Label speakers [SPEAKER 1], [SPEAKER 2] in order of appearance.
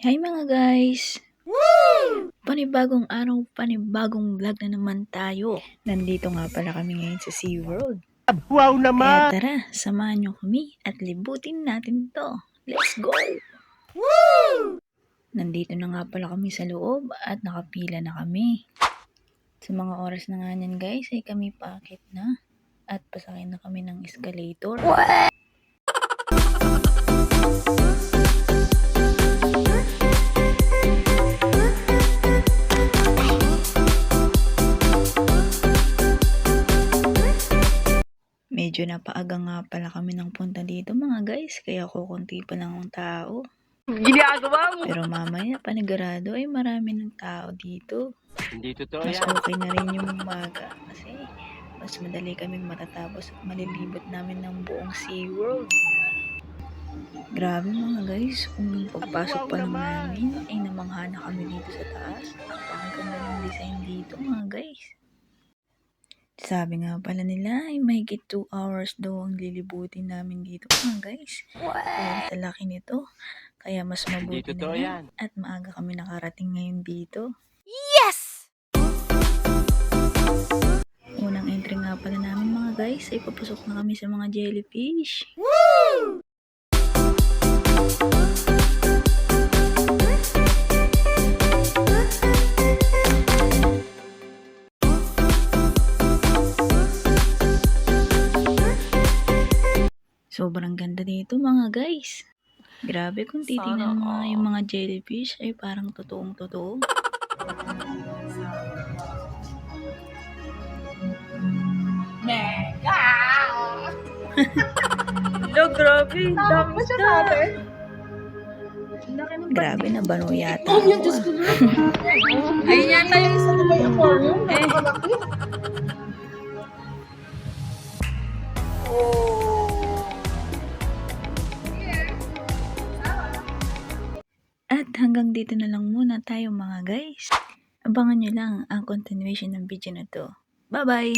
[SPEAKER 1] Hi mga guys! Woo! Panibagong araw, panibagong vlog na naman tayo. Nandito nga pala kami ngayon sa SeaWorld.
[SPEAKER 2] Wow naman!
[SPEAKER 1] Kaya tara, samahan nyo kami at libutin natin to. Let's go!
[SPEAKER 2] Woo!
[SPEAKER 1] Nandito na nga pala kami sa loob at nakapila na kami. Sa mga oras na nga yan guys ay kami paakit na at pasakay na kami ng escalator. Medyo napaaga nga pala kami ng punta dito mga guys, kaya kukunti pa lang ang tao.
[SPEAKER 2] Ginagawa mo!
[SPEAKER 1] Pero mamaya panigurado ay marami ng tao dito.
[SPEAKER 2] Hindi totoo
[SPEAKER 1] Mas
[SPEAKER 2] yan.
[SPEAKER 1] okay na rin yung umaga kasi mas madali kaming matatapos at malilibot namin ng buong SeaWorld. Grabe mga guys, kung pagpasok pa lang namin ay namangha na kami dito sa taas. Napakaganda ng design dito mga guys. Sabi nga pala nila ay mahigit 2 hours daw ang lilibutin namin dito mga guys. Kaya sa laki nito, kaya mas mabuti na yan at maaga kami nakarating ngayon dito.
[SPEAKER 2] Yes!
[SPEAKER 1] Unang entry nga pala namin mga guys ay papasok na kami sa mga jellyfish.
[SPEAKER 2] Woo!
[SPEAKER 1] Sobrang ganda dito mga guys. Grabe kung titingnan mo yung mga jellyfish ay parang totoong totoo.
[SPEAKER 2] Mega!
[SPEAKER 1] Hello, grabe. Dami isda. Grabe na bano yata.
[SPEAKER 2] Ayun yata yung isa na may aquarium.
[SPEAKER 1] At hanggang dito na lang muna tayo mga guys. Abangan nyo lang ang continuation ng video na to. Bye-bye!